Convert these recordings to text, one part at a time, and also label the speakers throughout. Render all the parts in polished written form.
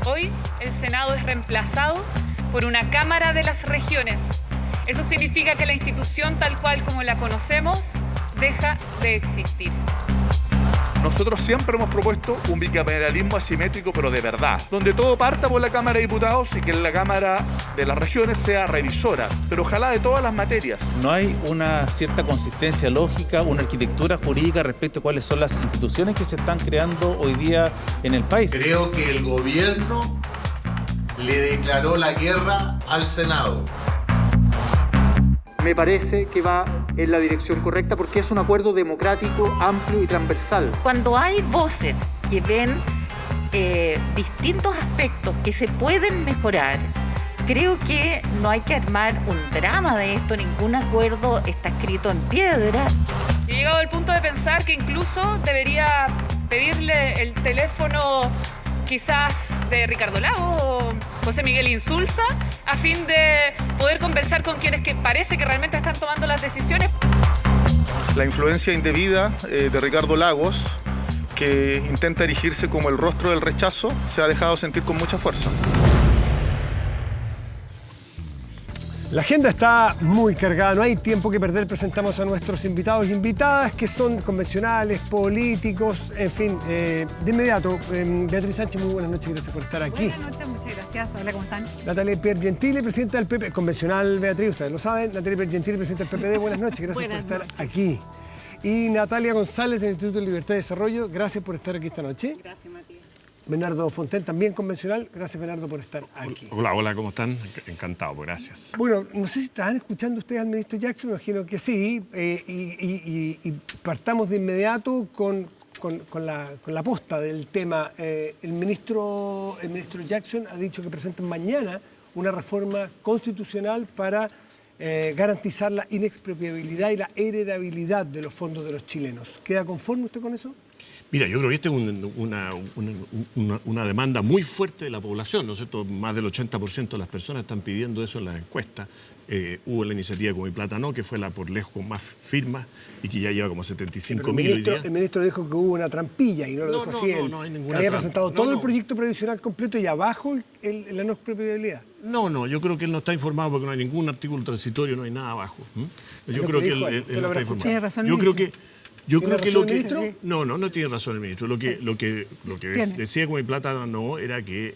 Speaker 1: Hoy el Senado es reemplazado por una Cámara de las Regiones. Eso significa que la institución tal cual como la conocemos deja de existir.
Speaker 2: Nosotros siempre hemos propuesto un bicameralismo asimétrico, pero de verdad, donde todo parta por la Cámara de Diputados y que la Cámara de las Regiones sea revisora, pero ojalá de todas las materias.
Speaker 3: No hay una cierta consistencia lógica, una arquitectura jurídica respecto a cuáles son las instituciones que se están creando hoy día en el país.
Speaker 4: Creo que el gobierno le declaró la guerra al Senado.
Speaker 5: Me parece que va en la dirección correcta porque es un acuerdo democrático, amplio y transversal.
Speaker 6: Cuando hay voces que ven distintos aspectos que se pueden mejorar, creo que no hay que armar un drama de esto, ningún acuerdo está escrito en piedra.
Speaker 1: He llegado al punto de pensar que incluso debería pedirle el teléfono quizás de Ricardo Lagos o José Miguel Insulza, a fin de poder conversar con quienes que parece que realmente están tomando las decisiones.
Speaker 2: La influencia indebida de Ricardo Lagos, que intenta erigirse como el rostro del rechazo, se ha dejado sentir con mucha fuerza.
Speaker 7: La agenda está muy cargada, no hay tiempo que perder. Presentamos a nuestros invitados y invitadas que son convencionales, políticos, en fin. De inmediato, Beatriz Sánchez, muy buenas noches, gracias por estar aquí.
Speaker 8: Buenas noches, muchas gracias. Hola, ¿cómo están?
Speaker 7: Natalia Piergentili, presidenta del PP, convencional Beatriz, ustedes lo saben. Natalia Piergentili, presidenta del PPD, buenas noches, gracias por estar aquí. Y Natalia González del Instituto de Libertad y Desarrollo, gracias por estar aquí esta noche.
Speaker 8: Gracias, Matías.
Speaker 7: Bernardo Fontaine, también convencional. Gracias, Bernardo, por estar aquí.
Speaker 9: Hola, ¿cómo están? Encantado, gracias.
Speaker 7: Bueno, no sé si estaban escuchando ustedes al ministro Jackson, me imagino que sí. Y partamos de inmediato con la posta del tema. El ministro Jackson ha dicho que presentan mañana una reforma constitucional para garantizar la inexpropiabilidad y la heredabilidad de los fondos de los chilenos. ¿Queda conforme usted con eso?
Speaker 9: Mira, yo creo que esta es una demanda muy fuerte de la población, ¿no es cierto? Más del 80% de las personas están pidiendo eso en las encuestas. Hubo la iniciativa Como Mi Plata No, que fue la por lejos más firma y que ya lleva como 75.000 hoy día.
Speaker 7: El ministro dijo que hubo una trampilla y no lo dijo así él.
Speaker 9: No hay ninguna
Speaker 7: que había
Speaker 9: trampa.
Speaker 7: presentado todo el proyecto previsional completo y abajo la no expropiabilidad.
Speaker 9: No, yo creo que él no está informado porque no hay ningún artículo transitorio, no hay nada abajo. Yo creo que él no está informado.
Speaker 8: Tiene razón el
Speaker 9: Yo creo
Speaker 8: ministro.
Speaker 9: que lo que...
Speaker 7: ministro?
Speaker 9: No tiene razón el ministro. Lo que decía Como Mi Plata No era que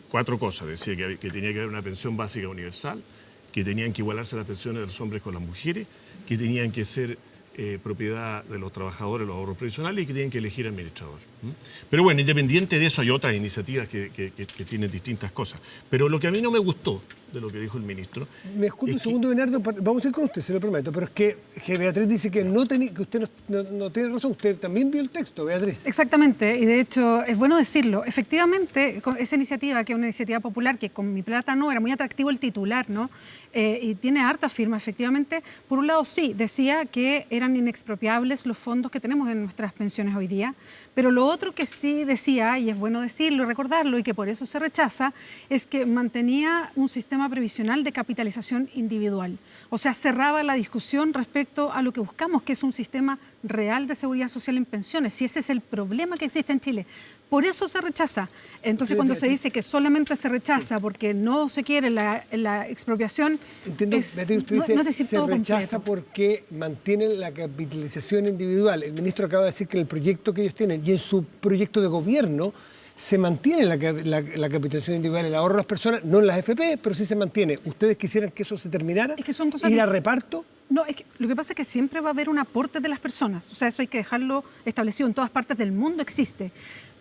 Speaker 9: 4 cosas. Decía que tenía que haber una pensión básica universal, que tenían que igualarse las pensiones de los hombres con las mujeres, que tenían que ser propiedad de los trabajadores, los ahorros previsionales y que tienen que elegir administrador. Pero bueno, independiente de eso hay otras iniciativas que tienen distintas cosas. Pero lo que a mí no me gustó de lo que dijo el ministro...
Speaker 7: Me disculpe un segundo, Bernardo, vamos a ir con usted, se lo prometo, pero es que Beatriz dice que que usted no tiene razón, usted también vio el texto, Beatriz.
Speaker 8: Exactamente, y de hecho es bueno decirlo. Efectivamente, esa iniciativa, que es una iniciativa popular, que con Mi Plata No, era muy atractivo el titular, ¿no? Y tiene harta firma, efectivamente. Por un lado, sí, decía que eran inexpropiables los fondos que tenemos en nuestras pensiones hoy día, pero lo otro que sí decía, y es bueno decirlo y recordarlo, y que por eso se rechaza, es que mantenía un sistema previsional de capitalización individual. O sea, cerraba la discusión respecto a lo que buscamos, que es un sistema real de seguridad social en pensiones, si ese es el problema que existe en Chile. Por eso se rechaza. Entonces, cuando se dice que solamente se rechaza porque no se quiere la expropiación,
Speaker 7: Entiendo, Beatriz, usted dice
Speaker 8: no es decir
Speaker 7: se
Speaker 8: todo
Speaker 7: rechaza
Speaker 8: completo.
Speaker 7: porque mantienen la capitalización individual. El ministro acaba de decir que en el proyecto que ellos tienen y en su proyecto de gobierno se mantiene la capitalización individual, el ahorro de las personas, no en las FP, pero sí se mantiene. ¿Ustedes quisieran que eso se terminara?
Speaker 8: Es que son cosas
Speaker 7: ¿Ir a reparto?
Speaker 8: No, es que lo que pasa es que siempre va a haber un aporte de las personas. O sea, eso hay que dejarlo establecido. En todas partes del mundo existe.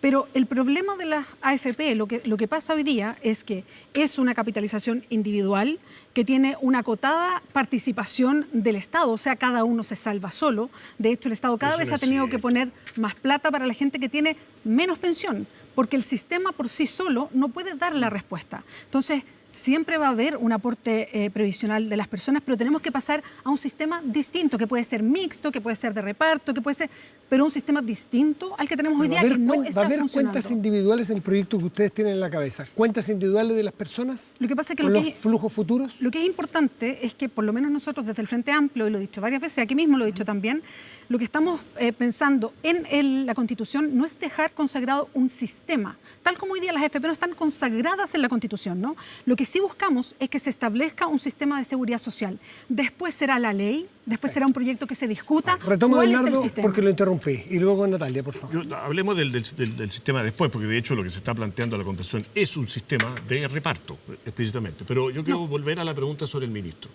Speaker 8: Pero el problema de las AFP, lo que pasa hoy día es que es una capitalización individual que tiene una acotada participación del Estado. O sea, cada uno se salva solo. De hecho, el Estado cada vez ha tenido que poner más plata para la gente que tiene menos pensión, porque el sistema por sí solo no puede dar la respuesta. Entonces, siempre va a haber un aporte previsional de las personas, pero tenemos que pasar a un sistema distinto, que puede ser mixto, que puede ser de reparto, que puede ser... pero un sistema distinto al que tenemos hoy día, que no está
Speaker 7: ¿Va a haber
Speaker 8: funcionando.
Speaker 7: cuentas individuales en el proyecto que ustedes tienen en la cabeza? ¿Cuentas individuales de las personas?
Speaker 8: Lo que pasa es que
Speaker 7: ¿Con los flujos futuros?
Speaker 8: Lo que es importante es que por lo menos nosotros desde el Frente Amplio, y lo he dicho varias veces, aquí mismo lo he dicho también, lo que estamos pensando en la Constitución no es dejar consagrado un sistema, tal como hoy día las AFP no están consagradas en la Constitución, ¿no? Lo que sí buscamos es que se establezca un sistema de seguridad social. Después será la ley, después será un proyecto que se discuta.
Speaker 7: Retomo,
Speaker 8: ¿Cuál es el
Speaker 7: Bernardo,
Speaker 8: sistema?
Speaker 7: porque lo interrumpí. Y luego Natalia, por favor.
Speaker 9: Hablemos del sistema después, porque de hecho lo que se está planteando a la Convención es un sistema de reparto, explícitamente. Pero yo quiero volver a la pregunta sobre el ministro.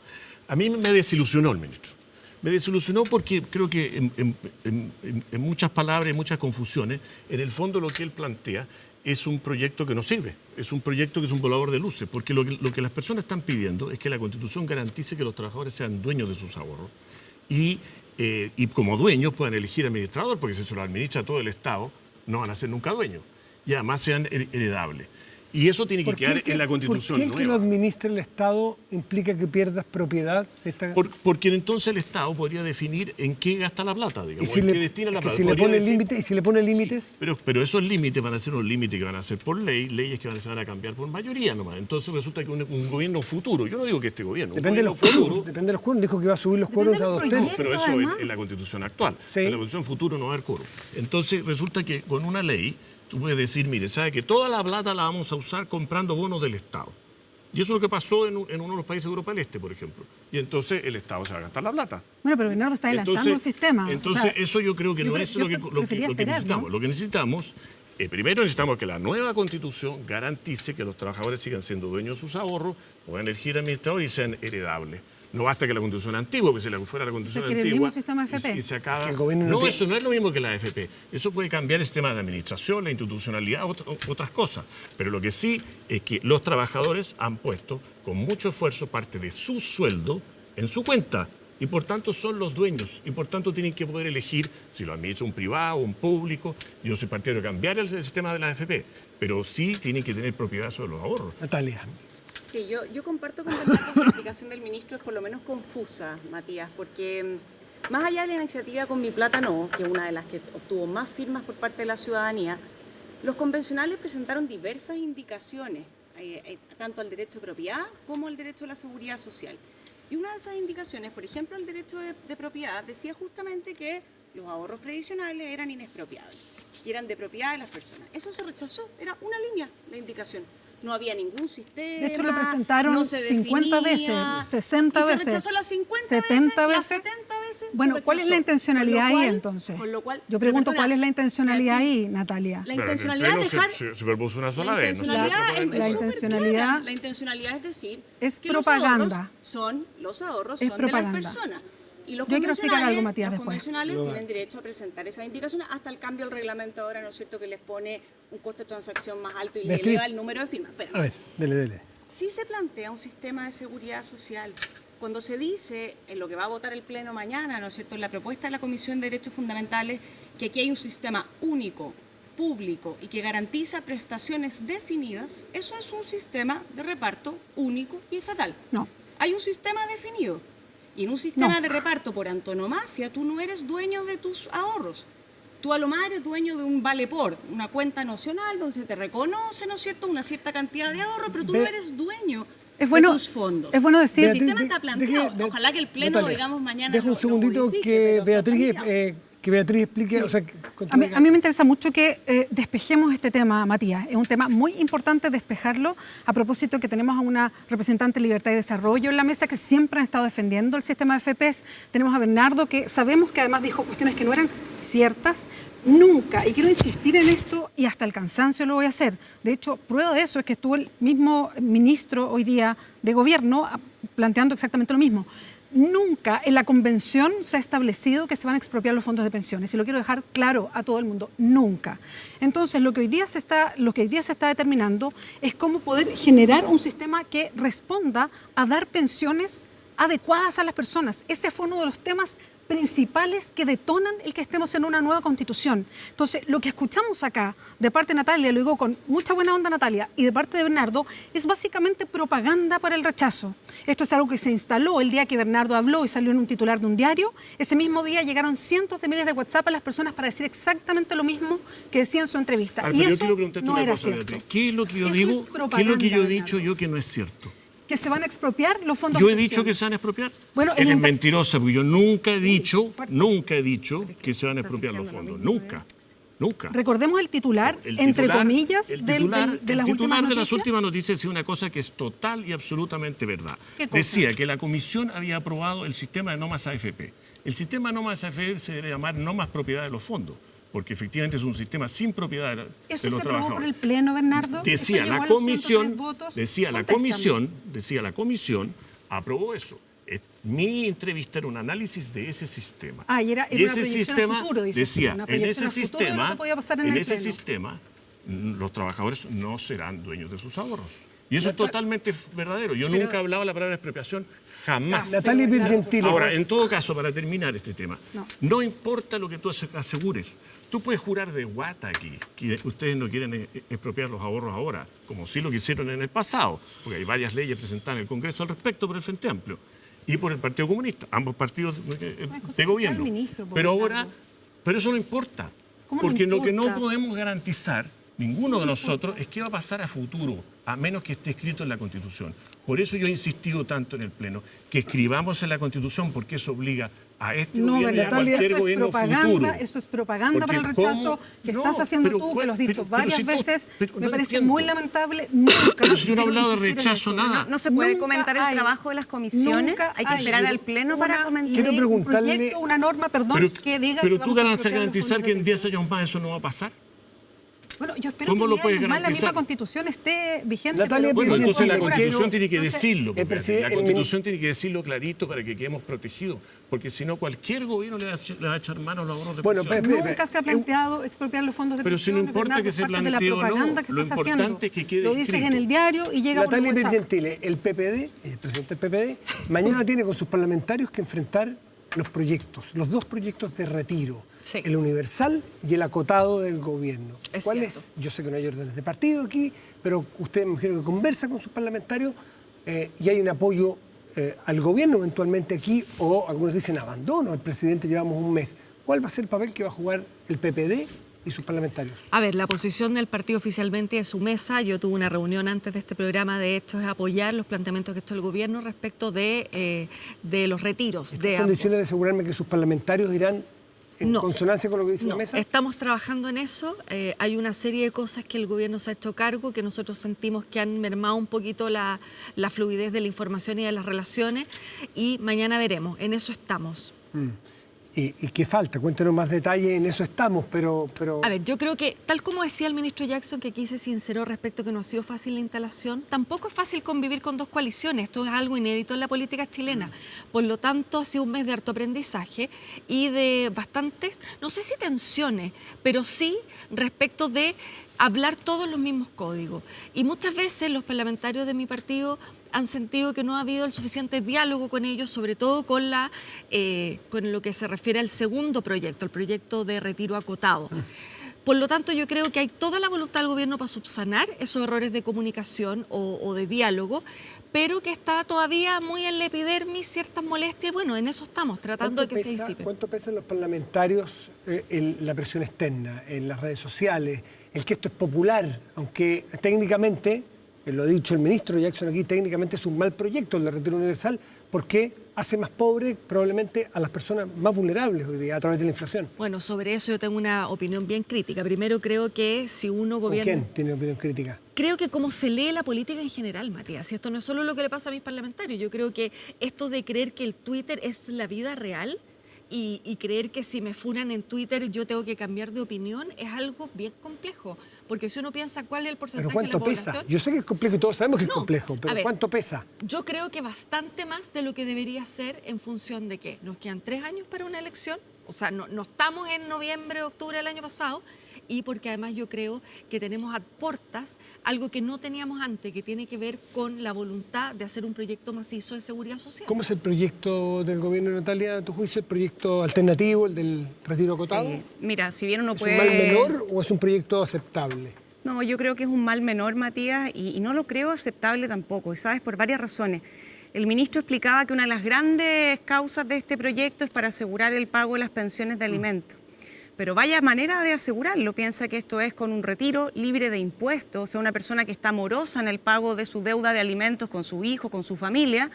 Speaker 9: A mí me desilusionó el ministro. Me desilusionó porque creo que en muchas palabras y muchas confusiones, en el fondo lo que él plantea es un proyecto que no sirve, es un proyecto que es un volador de luces, porque lo que las personas están pidiendo es que la Constitución garantice que los trabajadores sean dueños de sus ahorros y como dueños puedan elegir administrador, porque si se lo administra todo el Estado, no van a ser nunca dueños, y además sean heredables. Y eso tiene que quedar en la Constitución
Speaker 7: nueva. ¿Por qué el que lo administre el Estado implica que pierdas propiedad?
Speaker 9: Porque entonces el Estado podría definir en qué gasta la plata, digamos,
Speaker 7: ¿Y
Speaker 9: en qué destina la plata.
Speaker 7: Si le pone límites?
Speaker 9: Sí, pero esos límites van a ser unos límites que van a ser por ley, leyes que se van a cambiar por mayoría nomás. Entonces resulta que un gobierno futuro, yo no digo que este gobierno,
Speaker 7: depende de los quórum, dijo que iba a subir los quórum a 2 tercios.
Speaker 9: Pero eso en la Constitución actual. Sí. En la Constitución futuro no va a haber quórum. Entonces resulta que con una ley tú puedes decir, mire, ¿sabe que toda la plata la vamos a usar comprando bonos del Estado? Y eso es lo que pasó en uno de los países de Europa del Este, por ejemplo. Y entonces el Estado se va a gastar la plata.
Speaker 8: Bueno, pero Bernardo está adelantando el sistema.
Speaker 9: Entonces, eso yo creo que no es lo que necesitamos. ¿No? Lo que necesitamos, primero necesitamos que la nueva Constitución garantice que los trabajadores sigan siendo dueños de sus ahorros, puedan elegir administrador y sean heredables. No basta que la Constitución antigua, porque si fuera la Constitución antigua
Speaker 8: el mismo sistema FP.
Speaker 9: Y se acaba. No, eso no es lo mismo que la AFP. Eso puede cambiar el sistema de administración, la institucionalidad, otras cosas. Pero lo que sí es que los trabajadores han puesto con mucho esfuerzo parte de su sueldo en su cuenta. Y por tanto son los dueños. Y por tanto tienen que poder elegir si lo administra un privado o un público. Yo soy partidario de cambiar el sistema de la AFP. Pero sí tienen que tener propiedad sobre los ahorros.
Speaker 7: Natalia.
Speaker 10: Sí, yo comparto con Bernardo que la explicación del ministro es por lo menos confusa, Matías, porque más allá de la iniciativa Con Mi Plata No, que es una de las que obtuvo más firmas por parte de la ciudadanía, los convencionales presentaron diversas indicaciones, tanto al derecho de propiedad como al derecho a la seguridad social. Y una de esas indicaciones, por ejemplo, el derecho de propiedad, decía justamente que los ahorros previsionales eran inexpropiables y eran de propiedad de las personas. Eso se rechazó, era una línea la indicación. No había ningún sistema.
Speaker 8: De hecho, lo presentaron
Speaker 10: no se
Speaker 8: 50 veces, 60 veces.
Speaker 10: Se rechazó las 50
Speaker 8: 70
Speaker 10: veces.
Speaker 8: Las
Speaker 10: 70 veces.
Speaker 8: Bueno, ¿cuál es la intencionalidad ahí entonces? Yo pregunto, ¿cuál es la intencionalidad ahí, Natalia?
Speaker 10: La intencionalidad es dejar.
Speaker 9: Se propuso una sola vez.
Speaker 10: La intencionalidad es decir.
Speaker 8: Es propaganda.
Speaker 10: Los ahorros son de las personas. Y los
Speaker 8: Yo quiero explicar algo, Matías,
Speaker 10: los
Speaker 8: después.
Speaker 10: convencionales tienen derecho a presentar esas indicaciones hasta el cambio del reglamento ahora, ¿no es cierto?, que les pone un costo de transacción más alto y le eleva el número de firmas. Pero,
Speaker 7: a ver, dele.
Speaker 10: Si se plantea un sistema de seguridad social, cuando se dice en lo que va a votar el Pleno mañana, ¿no es cierto?, en la propuesta de la Comisión de Derechos Fundamentales, que aquí hay un sistema único, público y que garantiza prestaciones definidas, eso es un sistema de reparto único y estatal.
Speaker 8: No.
Speaker 10: Hay un sistema definido. Y en un sistema de reparto por antonomasia, tú no eres dueño de tus ahorros. Tú a lo más eres dueño de un valepor, una cuenta nacional donde se te reconoce, ¿no es cierto?, una cierta cantidad de ahorro, pero tú no eres dueño de tus fondos.
Speaker 8: Es bueno decir...
Speaker 10: El sistema está planteado. Ojalá que el Pleno,
Speaker 7: Natalia,
Speaker 10: digamos, mañana
Speaker 7: deja un segundito que Beatriz explique.
Speaker 8: Sí.
Speaker 7: O sea,
Speaker 8: a mí me interesa mucho que despejemos este tema, Matías. Es un tema muy importante despejarlo a propósito que tenemos a una representante de Libertad y Desarrollo en la mesa que siempre han estado defendiendo el sistema de FPs. Tenemos a Bernardo, que sabemos que además dijo cuestiones que no eran ciertas. Nunca, y quiero insistir en esto y hasta el cansancio lo voy a hacer. De hecho, prueba de eso es que estuvo el mismo ministro hoy día de Gobierno planteando exactamente lo mismo. Nunca en la convención se ha establecido que se van a expropiar los fondos de pensiones, y lo quiero dejar claro a todo el mundo, nunca. Entonces, lo que hoy día se está determinando es cómo poder generar un sistema que responda a dar pensiones adecuadas a las personas. Ese fue uno de los temas principales que detonan el que estemos en una nueva constitución. Entonces, lo que escuchamos acá de parte de Natalia, lo digo con mucha buena onda Natalia, y de parte de Bernardo, es básicamente propaganda para el rechazo. Esto es algo que se instaló el día que Bernardo habló y salió en un titular de un diario. Ese mismo día llegaron cientos de miles de WhatsApp a las personas para decir exactamente lo mismo que decía en su entrevista. Y eso no era cierto.
Speaker 9: ¿Qué es lo que yo digo? ¿Qué es lo que yo he dicho yo que no es cierto?
Speaker 8: Que se van a expropiar los fondos.
Speaker 9: Yo he dicho que se van a expropiar.
Speaker 8: Bueno,
Speaker 9: él es mentirosa, porque yo nunca he dicho que se van a expropiar los fondos. Nunca.
Speaker 8: Recordemos el titular, entre comillas, de las últimas
Speaker 9: noticias decía una cosa que es total y absolutamente verdad. Decía que la comisión había aprobado el sistema de no más AFP. El sistema de no más AFP se debe llamar no más propiedad de los fondos, porque efectivamente es un sistema sin propiedad de los trabajadores. ¿Eso se aprobó por
Speaker 8: el Pleno, Bernardo?
Speaker 9: Decía la comisión, aprobó eso. Mi entrevista era un análisis de ese sistema.
Speaker 8: Y era
Speaker 9: ese
Speaker 8: una proyección
Speaker 9: sistema
Speaker 8: a futuro,
Speaker 9: decía, en ese
Speaker 8: sistema,
Speaker 9: los trabajadores no serán dueños de sus ahorros. Y eso es totalmente verdadero. Yo nunca he hablado de la palabra expropiación, jamás.
Speaker 7: Natalia Birgentili.
Speaker 9: Ahora, en todo caso, para terminar este tema, no importa lo que tú asegures, tú puedes jurar de guata aquí que ustedes no quieren expropiar los ahorros ahora, como sí lo que hicieron en el pasado, porque hay varias leyes presentadas en el Congreso al respecto por el Frente Amplio y por el Partido Comunista, ambos partidos de gobierno. Pero eso no importa, porque lo que no podemos garantizar ninguno de nosotros es qué va a pasar a futuro, a menos que esté escrito en la Constitución. Por eso yo he insistido tanto en el Pleno que escribamos en la Constitución, porque eso obliga a este gobierno y a cualquier gobierno futuro.
Speaker 8: Eso es propaganda para el rechazo que estás haciendo tú, que lo has dicho varias veces. Me parece muy lamentable.
Speaker 9: Pero si yo no he hablado de rechazo, nada.
Speaker 10: No se puede comentar el trabajo de las comisiones. Hay que esperar al Pleno para comentar.
Speaker 7: Quiero preguntarle...
Speaker 8: una norma, que diga...
Speaker 9: Pero tú vas a garantizar que en 10 años más eso no va a pasar.
Speaker 8: Bueno, yo espero que la misma Constitución esté vigente.
Speaker 9: Bueno, entonces la Constitución tiene que decirlo. La Constitución tiene que decirlo clarito para que quedemos protegidos. Porque si no, cualquier gobierno le va a echar mano a los ahorros de pensión.
Speaker 8: Nunca se ha planteado expropiar los fondos de pensiones.
Speaker 9: Pero si no importa que se plantee o no, lo importante es que quede
Speaker 8: escrito. Lo dices en el diario y llega
Speaker 7: Natalia Birgentili, el presidente del PPD, mañana tiene con sus parlamentarios que enfrentar los dos proyectos de retiro, el universal y el acotado del gobierno. ¿Cuál es? Yo sé que no hay órdenes de partido aquí, pero usted me imagino que conversa con sus parlamentarios y hay un apoyo al gobierno eventualmente aquí, o algunos dicen abandono, el presidente llevamos un mes. ¿Cuál va a ser el papel que va a jugar el PPD y sus parlamentarios?
Speaker 11: A ver, la posición del partido oficialmente es su mesa. Yo tuve una reunión antes de este programa, de hecho, es apoyar los planteamientos que ha hecho el gobierno respecto de los retiros. ¿En
Speaker 7: condiciones de asegurarme que sus parlamentarios irán en consonancia con lo que dice la mesa?
Speaker 11: Estamos trabajando en eso. Hay una serie de cosas que el gobierno se ha hecho cargo, que nosotros sentimos que han mermado un poquito la fluidez de la información y de las relaciones, y mañana veremos. En eso estamos.
Speaker 7: ¿Y qué falta? Cuéntenos más detalles, en eso estamos, pero...
Speaker 11: A ver, yo creo que, tal como decía el ministro Jackson, que aquí se sinceró respecto que no ha sido fácil la instalación, tampoco es fácil convivir con dos coaliciones. Esto es algo inédito en la política chilena. Por lo tanto, ha sido un mes de harto aprendizaje y de bastantes, no sé si tensiones, pero sí respecto de hablar todos los mismos códigos. Y muchas veces los parlamentarios de mi partido han sentido que no ha habido el suficiente diálogo con ellos, sobre todo con lo que se refiere al segundo proyecto, el proyecto de retiro acotado. Por lo tanto, yo creo que hay toda la voluntad del gobierno para subsanar esos errores de comunicación o de diálogo, pero que está todavía muy en la epidermis ciertas molestias. Bueno, en eso estamos, tratando de que se disipe.
Speaker 7: ¿Cuánto pesan los parlamentarios la presión externa, en las redes sociales, el que esto es popular, aunque técnicamente, lo ha dicho el ministro Jackson aquí, técnicamente es un mal proyecto el de retiro universal, porque hace más pobre probablemente a las personas más vulnerables hoy día a través de la inflación?
Speaker 11: Bueno, sobre eso yo tengo una opinión bien crítica. Primero, creo que si uno gobierna...
Speaker 7: ¿Con quién tiene opinión crítica?
Speaker 11: Creo que como se lee la política en general, Matías, y esto no es solo lo que le pasa a mis parlamentarios, yo creo que esto de creer que el Twitter es la vida real y creer que si me funan en Twitter yo tengo que cambiar de opinión es algo bien complejo. Porque si uno piensa cuál es el porcentaje
Speaker 7: de la población... ¿Pero cuánto pesa? Yo sé que es complejo y todos sabemos que es complejo, pero ¿cuánto pesa?
Speaker 11: Yo creo que bastante más de lo que debería ser, en función de que nos quedan 3 años para una elección, o sea, no estamos en noviembre, octubre del año pasado, y porque además yo creo que tenemos a portas algo que no teníamos antes, que tiene que ver con la voluntad de hacer un proyecto macizo de seguridad social.
Speaker 7: ¿Cómo es el proyecto del gobierno, Natalia, a tu juicio? ¿El proyecto alternativo, el del retiro acotado?
Speaker 10: Sí. Mira, si bien uno
Speaker 7: ¿Es
Speaker 10: puede...
Speaker 7: un mal menor o es un proyecto aceptable?
Speaker 10: No, yo creo que es un mal menor, Matías, y no lo creo aceptable tampoco, y sabes, por varias razones. El ministro explicaba que una de las grandes causas de este proyecto es para asegurar el pago de las pensiones de alimentos. Pero vaya manera de asegurarlo. Piensa que esto es con un retiro libre de impuestos. O sea, una persona que está morosa en el pago de su deuda de alimentos con su hijo, con su familia,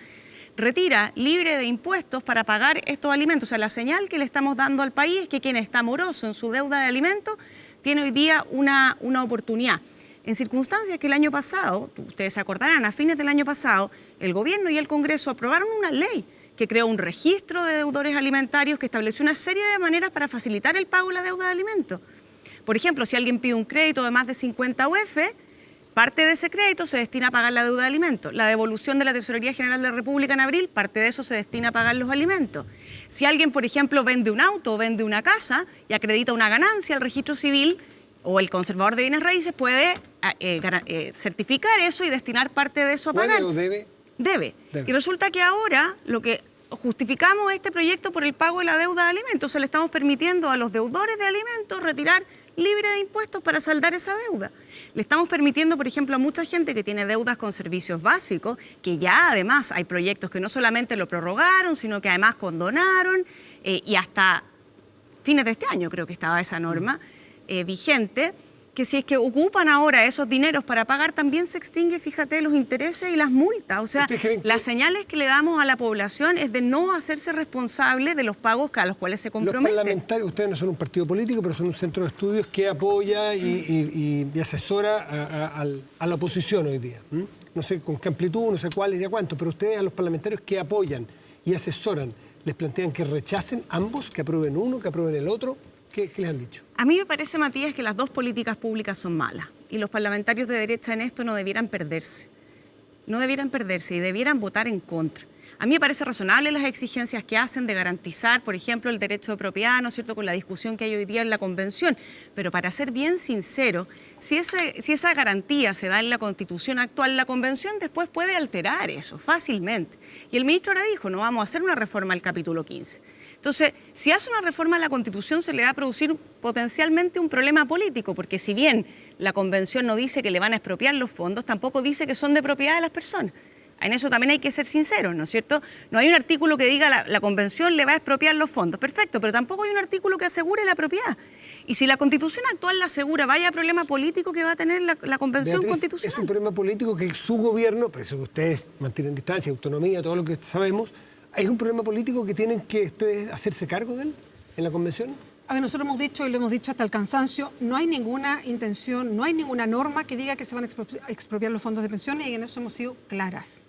Speaker 10: retira libre de impuestos para pagar estos alimentos. O sea, la señal que le estamos dando al país es que quien está moroso en su deuda de alimentos tiene hoy día una oportunidad. En circunstancias que el año pasado, ustedes se acordarán, a fines del año pasado, el gobierno y el Congreso aprobaron una ley que creó un registro de deudores alimentarios que estableció una serie de maneras para facilitar el pago de la deuda de alimentos. Por ejemplo, si alguien pide un crédito de más de 50 UF, parte de ese crédito se destina a pagar la deuda de alimentos. La devolución de la Tesorería General de la República en abril, parte de eso se destina a pagar los alimentos. Si alguien, por ejemplo, vende un auto o vende una casa y acredita una ganancia al registro civil o el conservador de bienes raíces puede certificar eso y destinar parte de eso a pagar.
Speaker 7: ¿Puede o debe?
Speaker 10: Debe. Y resulta que ahora lo que justificamos este proyecto por el pago de la deuda de alimentos, o sea, le estamos permitiendo a los deudores de alimentos retirar libre de impuestos para saldar esa deuda. Le estamos permitiendo, por ejemplo, a mucha gente que tiene deudas con servicios básicos, que ya además hay proyectos que no solamente lo prorrogaron, sino que además condonaron, y hasta fines de este año creo que estaba esa norma vigente, que si es que ocupan ahora esos dineros para pagar, también se extingue, fíjate, los intereses y las multas. O sea, las señales que le damos a la población es de no hacerse responsable de los pagos a los cuales se comprometen.
Speaker 7: Los parlamentarios, ustedes no son un partido político, pero son un centro de estudios que apoya y asesora a la oposición hoy día. No sé con qué amplitud, no sé cuál y cuánto, pero ustedes a los parlamentarios que apoyan y asesoran, ¿les plantean que rechacen ambos, que aprueben uno, que aprueben el otro? ¿Qué les han dicho?
Speaker 10: A mí me parece, Matías, que las dos políticas públicas son malas y los parlamentarios de derecha en esto no debieran perderse. No debieran perderse y debieran votar en contra. A mí me parece razonable las exigencias que hacen de garantizar, por ejemplo, el derecho de propiedad, ¿no es cierto?, con la discusión que hay hoy día en la Convención. Pero para ser bien sincero, si esa garantía se da en la Constitución actual, la Convención después puede alterar eso fácilmente. Y el ministro ahora dijo, no vamos a hacer una reforma al capítulo 15. Entonces, si hace una reforma a la Constitución se le va a producir potencialmente un problema político, porque si bien la Convención no dice que le van a expropiar los fondos, tampoco dice que son de propiedad de las personas. En eso también hay que ser sinceros, ¿no es cierto? No hay un artículo que diga la Convención le va a expropiar los fondos, perfecto, pero tampoco hay un artículo que asegure la propiedad. Y si la Constitución actual la asegura, vaya problema político que va a tener la Convención Constitucional.
Speaker 7: Es un problema político que su gobierno, por eso que ustedes mantienen distancia, autonomía, todo lo que sabemos, ¿es un problema político que tienen que ustedes hacerse cargo de él en la Convención?
Speaker 8: A ver, nosotros hemos dicho, y lo hemos dicho hasta el cansancio, no hay ninguna intención, no hay ninguna norma que diga que se van a expropiar los fondos de pensiones y en eso hemos sido claras.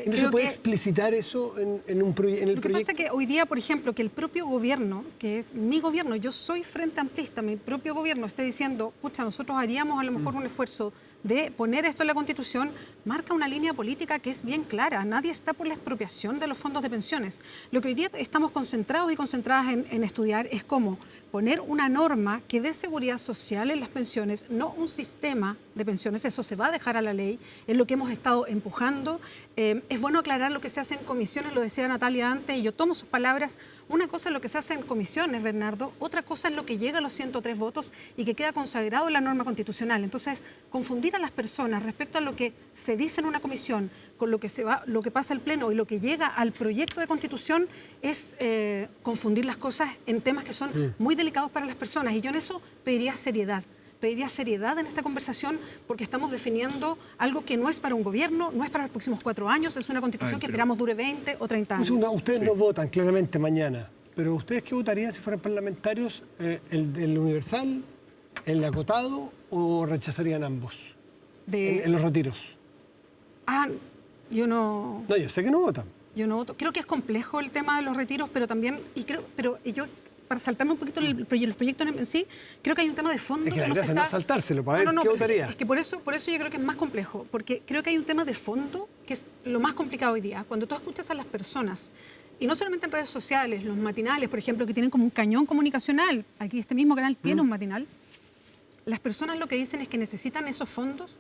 Speaker 7: ¿No se puede explicitar eso en el proyecto?
Speaker 8: Lo que pasa es que hoy día, por ejemplo, que el propio gobierno, que es mi gobierno, yo soy Frente Amplista, mi propio gobierno esté diciendo, pucha, nosotros haríamos a lo mejor un esfuerzo de poner esto en la Constitución, marca una línea política que es bien clara. Nadie está por la expropiación de los fondos de pensiones. Lo que hoy día estamos concentrados y concentradas en estudiar es cómo poner una norma que dé seguridad social en las pensiones, no un sistema de pensiones. Eso se va a dejar a la ley, es lo que hemos estado empujando. Es bueno aclarar lo que se hace en comisiones, lo decía Natalia antes, y yo tomo sus palabras. Una cosa es lo que se hace en comisiones, Bernardo, otra cosa es lo que llega a los 103 votos y que queda consagrado en la norma constitucional. Entonces, confundir a las personas respecto a lo que se dice en una comisión con lo que pasa al Pleno y lo que llega al proyecto de Constitución es confundir las cosas en temas que son muy delicados para las personas. Y yo en eso pediría seriedad en esta conversación porque estamos definiendo algo que no es para un gobierno, no es para los próximos 4 años, es una Constitución que esperamos dure 20 o 30 años.
Speaker 7: Ustedes no votan claramente mañana, pero ¿ustedes qué votarían si fueran parlamentarios? ¿El universal, el acotado o rechazarían ambos en los retiros?
Speaker 8: Yo no...
Speaker 7: No, yo sé que no votan.
Speaker 8: Yo no voto. Creo que es complejo el tema de los retiros, pero también, yo, para saltarme un poquito el proyecto en sí, creo que hay un tema de fondo.
Speaker 7: Es que la gracia no es saltárselo, para ver qué votaría.
Speaker 8: Es que por eso yo creo que es más complejo, porque creo que hay un tema de fondo que es lo más complicado hoy día. Cuando tú escuchas a las personas, y no solamente en redes sociales, los matinales, por ejemplo, que tienen como un cañón comunicacional, aquí este mismo canal tiene un matinal, Las personas lo que dicen es que necesitan esos fondos,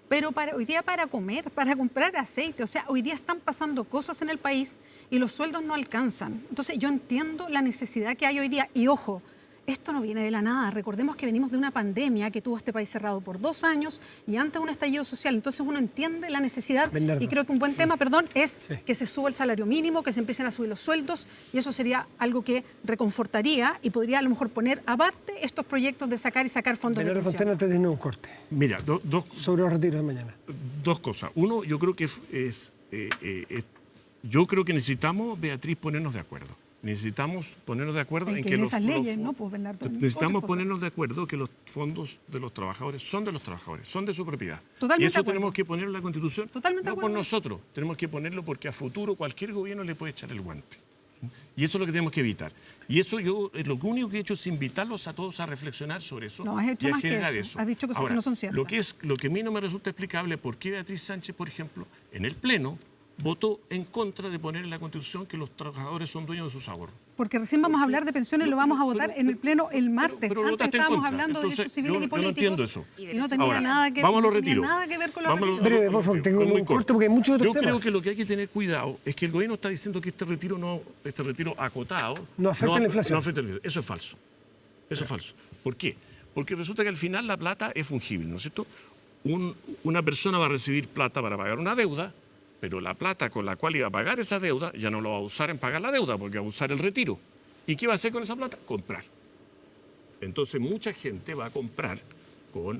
Speaker 8: pero hoy día para comer, para comprar aceite. O sea, hoy día están pasando cosas en el país y los sueldos no alcanzan. Entonces yo entiendo la necesidad que hay hoy día. Y ojo, esto no viene de la nada. Recordemos que venimos de una pandemia que tuvo este país cerrado por 2 años y antes un estallido social. Entonces uno entiende la necesidad.
Speaker 7: Bernardo.
Speaker 8: Y creo que un buen tema, es que se suba el salario mínimo, que se empiecen a subir los sueldos, y eso sería algo que reconfortaría y podría a lo mejor poner aparte estos proyectos de sacar fondos de
Speaker 7: Bernardo
Speaker 8: pensión.
Speaker 7: Fontana, antes de irnos a un corte.
Speaker 9: Mira,
Speaker 7: Sobre los retiros de mañana.
Speaker 9: 2 cosas. Uno, yo creo que yo creo que necesitamos, Beatriz, ponernos de acuerdo. Necesitamos ponernos de acuerdo en que
Speaker 8: esas leyes, ¿no? Pues, Bernardo,
Speaker 9: necesitamos ponernos de acuerdo que los fondos de los trabajadores son de los trabajadores, son de su propiedad.
Speaker 8: Totalmente
Speaker 9: y eso
Speaker 8: de acuerdo.
Speaker 9: tenemos que ponerlo en la Constitución,
Speaker 8: Totalmente de
Speaker 9: no por
Speaker 8: acuerdo.
Speaker 9: nosotros, tenemos que ponerlo porque a futuro cualquier gobierno le puede echar el guante. Y eso es lo que tenemos que evitar. Y eso yo, lo único que he hecho es invitarlos a todos a reflexionar sobre eso.
Speaker 8: No, has hecho
Speaker 9: y a
Speaker 8: más que
Speaker 9: generar
Speaker 8: eso. Has dicho cosas que no son ciertas.
Speaker 9: Lo que a mí no me resulta explicable, por qué Beatriz Sánchez, por ejemplo, en el Pleno, votó en contra de poner en la Constitución que los trabajadores son dueños de sus ahorros.
Speaker 8: Porque recién vamos a hablar de pensiones, lo vamos a votar en el Pleno el martes.
Speaker 9: Pero lo
Speaker 8: Antes
Speaker 9: votaste en
Speaker 8: estábamos
Speaker 9: contra.
Speaker 8: hablando de
Speaker 9: Entonces,
Speaker 8: derechos civiles y
Speaker 9: yo no
Speaker 8: políticos.
Speaker 9: entiendo eso.
Speaker 8: Y no tenía
Speaker 9: Ahora,
Speaker 8: nada que
Speaker 9: vamos a los
Speaker 8: no tenía
Speaker 9: retiros.
Speaker 8: nada que ver con los
Speaker 9: Vamos a los-
Speaker 8: retiros.
Speaker 7: Breve, por favor, tengo
Speaker 9: Muy
Speaker 7: un corto porque hay muchos otros
Speaker 9: Yo
Speaker 7: temas.
Speaker 9: creo que lo que hay que tener cuidado es que el gobierno está diciendo que este retiro acotado
Speaker 7: No afecta la inflación.
Speaker 9: No afecta la inflación. Eso es falso. Eso es falso. ¿Por qué? Porque resulta que al final la plata es fungible, ¿no es cierto? Una persona va a recibir plata para pagar una deuda, pero la plata con la cual iba a pagar esa deuda ya no lo va a usar en pagar la deuda, porque va a usar el retiro. ¿Y qué va a hacer con esa plata? Comprar. Entonces mucha gente va a comprar con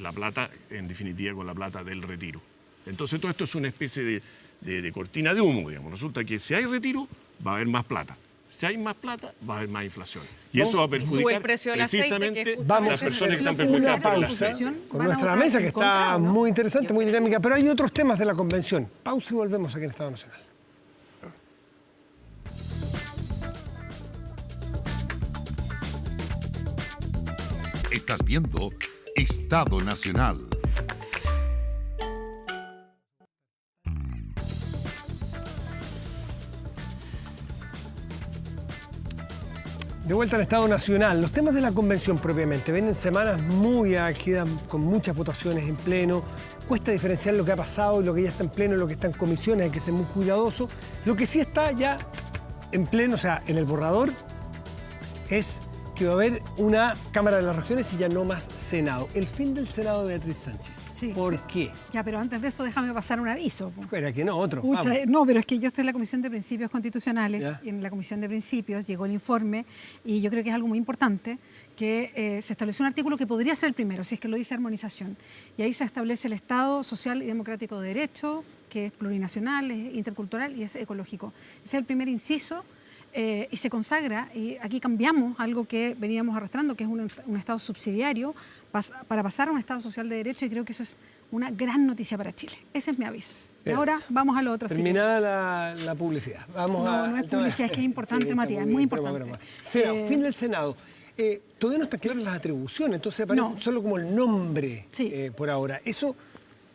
Speaker 9: la plata, en definitiva con la plata del retiro. Entonces todo esto es una especie de cortina de humo, digamos. Resulta que si hay retiro, va a haber más plata. Si hay más plata, va a haber más inflación. Y eso va a
Speaker 10: Sube
Speaker 9: perjudicar
Speaker 10: el precio del aceite,
Speaker 9: precisamente
Speaker 10: que es
Speaker 7: Vamos
Speaker 9: las personas que están
Speaker 7: una
Speaker 9: perjudicadas por el
Speaker 7: pausa
Speaker 9: aceite.
Speaker 7: con
Speaker 8: Van a
Speaker 7: nuestra
Speaker 8: votar
Speaker 7: mesa que
Speaker 8: en contra,
Speaker 7: está
Speaker 8: ¿o no?
Speaker 7: muy interesante, muy dinámica, pero hay otros temas de la convención. Pausa y volvemos aquí en Estado Nacional.
Speaker 12: Estás viendo Estado Nacional.
Speaker 7: De vuelta al Estado Nacional. Los temas de la convención propiamente vienen semanas muy álgidas, con muchas votaciones en pleno. Cuesta diferenciar lo que ha pasado y lo que ya está en pleno y lo que está en comisiones. Hay que ser muy cuidadoso. Lo que sí está ya en pleno, o sea, en el borrador, es que va a haber una Cámara de las Regiones y ya no más Senado. El fin del Senado de Beatriz Sánchez.
Speaker 8: Sí.
Speaker 7: ¿Por qué?
Speaker 8: Ya, pero antes de eso déjame pasar un aviso.
Speaker 7: Espera, que no, otro.
Speaker 8: Pucha,
Speaker 7: Vamos.
Speaker 8: no, pero es que yo estoy en la Comisión de Principios Constitucionales
Speaker 7: Ya.
Speaker 8: y en la Comisión de Principios llegó el informe y yo creo que es algo muy importante que se estableció un artículo que podría ser el primero, si es que lo dice armonización. Y ahí se establece el Estado social y democrático de derecho, que es plurinacional, es intercultural y es ecológico. Ese es el primer inciso. Y se consagra, y aquí cambiamos algo que veníamos arrastrando, que es un Estado subsidiario, para pasar a un Estado social de derecho, y creo que eso es una gran noticia para Chile. Ese es mi aviso. Y
Speaker 7: Bien.
Speaker 8: ahora vamos a lo otro.
Speaker 7: Terminada la publicidad. Vamos
Speaker 8: No,
Speaker 7: a,
Speaker 8: no es publicidad, es que es importante,
Speaker 7: está
Speaker 8: Matías, es muy importante.
Speaker 7: Senado, fin del Senado. Todavía no están claras las atribuciones, entonces aparece
Speaker 8: No.
Speaker 7: solo como el nombre
Speaker 8: Sí.
Speaker 7: por ahora. Eso,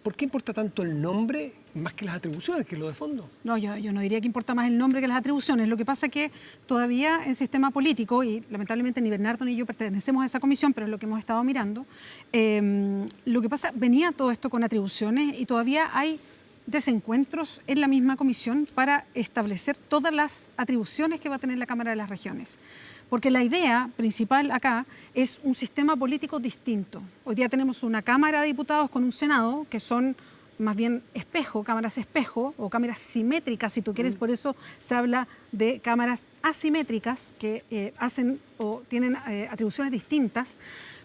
Speaker 7: ¿por qué importa tanto el nombre más que las atribuciones, que es lo de fondo?
Speaker 8: No, yo no diría que importa más el nombre que las atribuciones. Lo que pasa es que todavía en sistema político, y lamentablemente ni Bernardo ni yo pertenecemos a esa comisión, pero es lo que hemos estado mirando, lo que pasa, venía todo esto con atribuciones y todavía hay desencuentros en la misma comisión para establecer todas las atribuciones que va a tener la Cámara de las Regiones. Porque la idea principal acá es un sistema político distinto. Hoy día tenemos una Cámara de Diputados con un Senado que son más bien espejo, cámaras espejo o cámaras simétricas, si tú quieres, por eso se habla de cámaras asimétricas que hacen o tienen atribuciones distintas,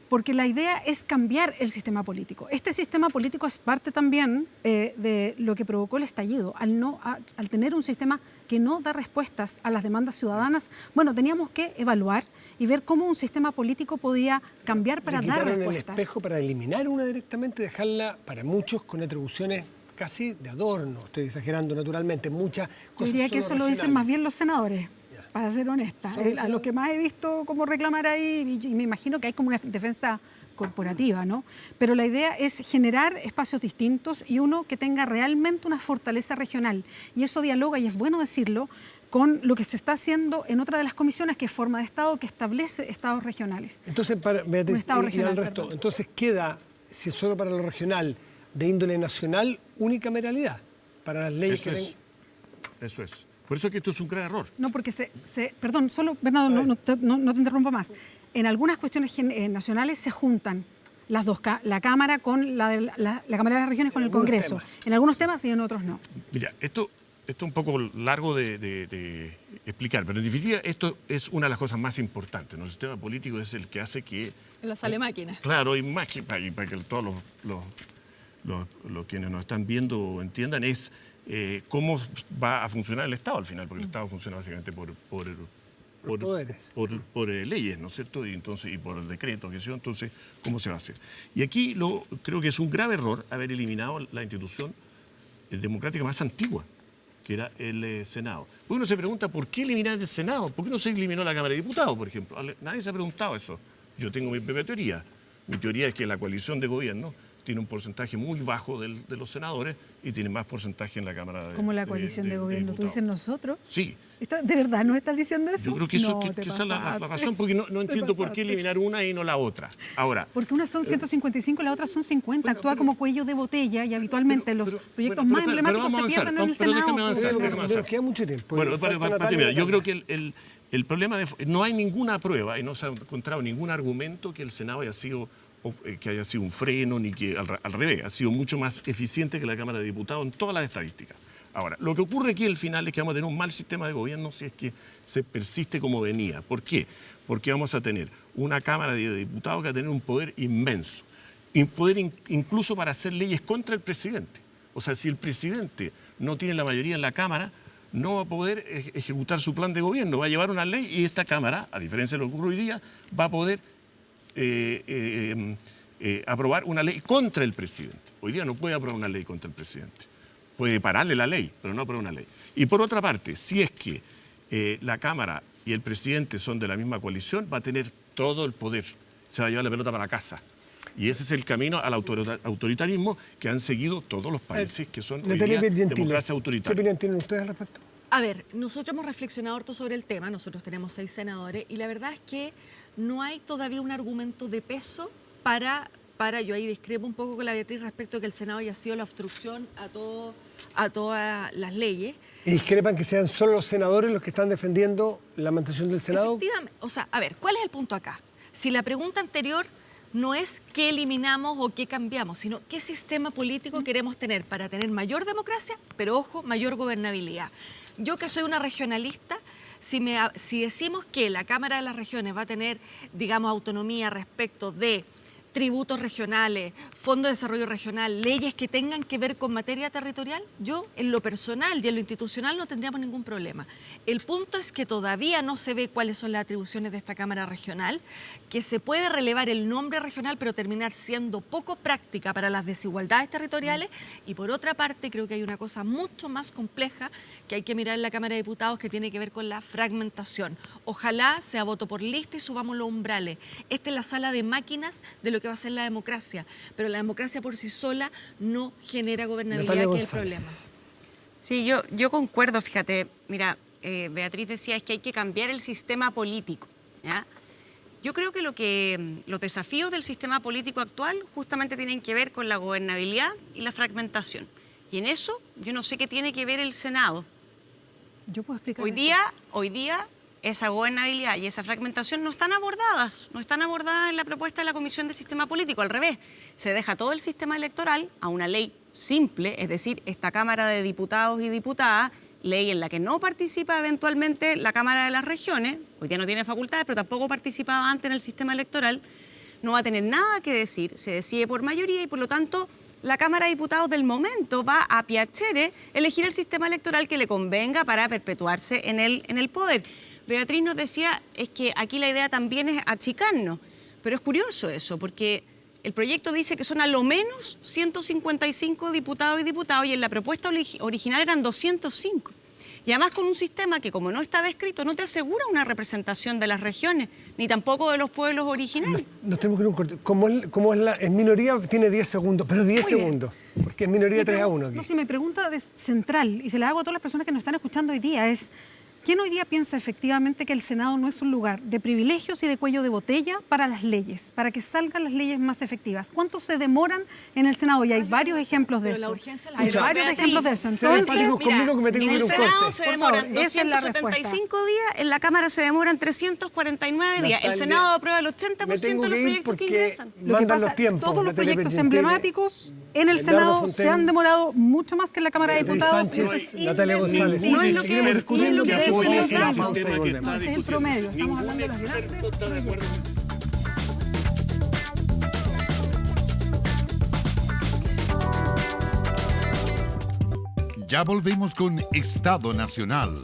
Speaker 8: porque la idea es cambiar el sistema político. Este sistema político es parte también de lo que provocó el estallido. Al tener un sistema que no da respuestas a las demandas ciudadanas, bueno, teníamos que evaluar y ver cómo un sistema político podía cambiar para
Speaker 7: Le
Speaker 8: dar
Speaker 7: quitaron
Speaker 8: respuestas.
Speaker 7: el espejo para eliminar una directamente, dejarla para muchos con atribuciones casi de adorno. Estoy exagerando naturalmente, muchas
Speaker 8: Yo
Speaker 7: cosas.
Speaker 8: diría que
Speaker 7: solo
Speaker 8: eso lo dicen
Speaker 7: regionales.
Speaker 8: más bien los senadores, para ser honesta. A lo que más he visto como reclamar ahí, y me imagino que hay como una defensa corporativa, ¿no? Pero la idea es generar espacios distintos y uno que tenga realmente una fortaleza regional. Y eso dialoga, y es bueno decirlo, con lo que se está haciendo en otra de las comisiones, que es forma de Estado, que establece estados regionales.
Speaker 7: Entonces, Beatriz,
Speaker 8: estado
Speaker 7: y
Speaker 8: regional,
Speaker 7: al resto,
Speaker 8: perdón.
Speaker 7: entonces queda, si es solo para lo regional, de índole nacional, unicameralidad para las leyes
Speaker 9: Eso
Speaker 7: que
Speaker 9: es. Eso es. Por eso es que esto es un gran error.
Speaker 8: No, porque perdón, solo, Bernardo, no te interrumpo más. En algunas cuestiones nacionales se juntan las dos, la Cámara con la Cámara de las Regiones con el Congreso. En algunos temas y en otros no.
Speaker 9: Mira, esto es un poco largo de explicar, pero en definitiva esto es una de las cosas más importantes, ¿no? El sistema político es el que hace que...
Speaker 11: La sale máquina.
Speaker 9: Claro, y más que para que todos los quienes nos están viendo entiendan, es cómo va a funcionar el Estado al final, porque el Estado funciona básicamente por leyes, ¿no es cierto? Y por decretos, que sea, entonces, ¿cómo se va a hacer? Y aquí creo que es un grave error haber eliminado la institución democrática más antigua, que era el Senado. Pues uno se pregunta, ¿por qué eliminar el Senado? ¿Por qué no se eliminó la Cámara de Diputados, por ejemplo? Nadie se ha preguntado eso. Yo tengo mi propia teoría. Mi teoría es que la coalición de gobierno tiene un porcentaje muy bajo de los senadores y tiene más porcentaje en la Cámara de
Speaker 8: Como la coalición de gobierno, ¿tú dices nosotros?
Speaker 9: Sí.
Speaker 8: ¿De verdad no estás diciendo eso?
Speaker 9: Yo creo que esa es la razón, porque no entiendo por qué eliminar una y no la otra. Ahora,
Speaker 8: porque unas son 155 y las otras son 50. Actúa como cuello de botella y habitualmente los proyectos más emblemáticos se pierden en el Senado.
Speaker 9: Déjame avanzar.
Speaker 7: Pero queda mucho tiempo.
Speaker 9: Bueno, para terminar, yo creo que el problema no hay ninguna prueba y no se ha encontrado ningún argumento que el Senado haya sido un freno, ni que al revés, ha sido mucho más eficiente que la Cámara de Diputados en todas las estadísticas. Ahora, lo que ocurre aquí al final es que vamos a tener un mal sistema de gobierno si es que se persiste como venía. ¿Por qué? Porque vamos a tener una Cámara de Diputados que va a tener un poder inmenso, y poder incluso para hacer leyes contra el presidente. O sea, si el presidente no tiene la mayoría en la Cámara, no va a poder ejecutar su plan de gobierno, va a llevar una ley y esta Cámara, a diferencia de lo que ocurre hoy día, va a poder aprobar una ley contra el presidente. Hoy día no puede aprobar una ley contra el presidente. Puede pararle la ley, pero no aprobar una ley. Y por otra parte, si es que la Cámara y el presidente son de la misma coalición, va a tener todo el poder. Se va a llevar la pelota para casa. Y ese es el camino al autoritarismo que han seguido todos los países que son hoy día democracia autoritaria.
Speaker 7: ¿Qué opinión tienen ustedes al respecto?
Speaker 11: A ver, nosotros hemos reflexionado harto sobre el tema, nosotros tenemos 6 senadores y la verdad es que no hay todavía un argumento de peso para yo ahí discrepo un poco con la Beatriz respecto a que el Senado haya sido la obstrucción a todas las leyes.
Speaker 7: ¿Y discrepan que sean solo los senadores los que están defendiendo la mantención del Senado?
Speaker 11: Efectivamente, o sea, a ver, ¿cuál es el punto acá? Si la pregunta anterior no es qué eliminamos o qué cambiamos, sino qué sistema político queremos tener para tener mayor democracia, pero ojo, mayor gobernabilidad. Yo que soy una regionalista, si decimos que la Cámara de las Regiones va a tener, digamos, autonomía respecto de tributos regionales, Fondo de Desarrollo Regional, leyes que tengan que ver con materia territorial, yo en lo personal y en lo institucional no tendríamos ningún problema. El punto es que todavía no se ve cuáles son las atribuciones de esta Cámara Regional, que se puede relevar el nombre regional pero terminar siendo poco práctica para las desigualdades territoriales y por otra parte creo que hay una cosa mucho más compleja que hay que mirar en la Cámara de Diputados que tiene que ver con la fragmentación. Ojalá sea voto por lista y subamos los umbrales. Esta es la sala de máquinas de lo que va a ser la democracia, pero la democracia por sí sola no genera gobernabilidad, que es el problema.
Speaker 10: Sí, yo concuerdo, fíjate, mira, Beatriz decía es que hay que cambiar el sistema político, ¿ya? Yo creo que los desafíos del sistema político actual justamente tienen que ver con la gobernabilidad y la fragmentación. Y en eso yo no sé qué tiene que ver el Senado.
Speaker 8: Yo puedo explicar.
Speaker 10: Hoy día esa gobernabilidad y esa fragmentación no están abordadas en la propuesta de la Comisión de Sistema Político, al revés, se deja todo el sistema electoral a una ley simple, es decir, esta Cámara de Diputados y Diputadas, ley en la que no participa eventualmente la Cámara de las Regiones, hoy día no tiene facultades, pero tampoco participaba antes en el sistema electoral, no va a tener nada que decir, se decide por mayoría y por lo tanto la Cámara de Diputados del momento va a piacere elegir el sistema electoral que le convenga para perpetuarse en el poder. Beatriz nos decía, es que aquí la idea también es achicarnos, pero es curioso eso, porque el proyecto dice que son a lo menos 155 diputados y diputadas y en la propuesta original eran 205. Y además con un sistema que como no está descrito no te asegura una representación de las regiones, ni tampoco de los pueblos originarios.
Speaker 7: Nos tenemos que ir a un corte. Como es minoría, tiene 10 segundos, pero 10 segundos, porque es minoría 3-1 aquí.
Speaker 8: No, si mi pregunta es central, y se la hago a todas las personas que nos están escuchando hoy día, es ¿Quién hoy día piensa efectivamente que el Senado no es un lugar de privilegios y de cuello de botella para las leyes, para que salgan las leyes más efectivas? ¿Cuánto se demoran en el Senado? Y hay varios ejemplos de eso. Hay varios ejemplos de eso.
Speaker 7: Entonces, conmigo que me tengo que ir
Speaker 10: en
Speaker 7: un
Speaker 10: el Senado
Speaker 7: corte.
Speaker 10: se
Speaker 8: Por
Speaker 10: demoran
Speaker 8: favor, esa es la
Speaker 10: 275 días, en la Cámara se demoran 349 días. El
Speaker 7: Natalia,
Speaker 10: Senado aprueba el
Speaker 7: me
Speaker 10: 80%
Speaker 7: tengo
Speaker 10: de los
Speaker 7: que ir
Speaker 10: proyectos que
Speaker 7: porque
Speaker 10: ingresan.
Speaker 8: Lo que
Speaker 7: mandan
Speaker 8: pasa,
Speaker 7: los tiempos.
Speaker 8: todos los
Speaker 7: Natalia
Speaker 8: proyectos
Speaker 7: Pergentili,
Speaker 8: emblemáticos en el
Speaker 7: Bernardo
Speaker 8: Senado
Speaker 7: Fontaine,
Speaker 8: se han demorado mucho más que en la Cámara de
Speaker 7: Beatriz
Speaker 8: Diputados.
Speaker 7: Sánchez,
Speaker 8: Eso es
Speaker 7: Natalia González.
Speaker 8: indiscutible.
Speaker 7: No es lo que-
Speaker 8: Seguiremos discutiendo,
Speaker 7: que
Speaker 8: pero ese
Speaker 7: apoye
Speaker 8: es el
Speaker 7: ese
Speaker 8: drama.
Speaker 7: sistema que está
Speaker 8: Ese es el
Speaker 7: discutiendo.
Speaker 8: promedio. Estamos
Speaker 9: Ningún
Speaker 8: hablando de los
Speaker 9: experto
Speaker 8: grandes
Speaker 9: está de acuerdo con
Speaker 12: Ya volvemos con Estado Nacional,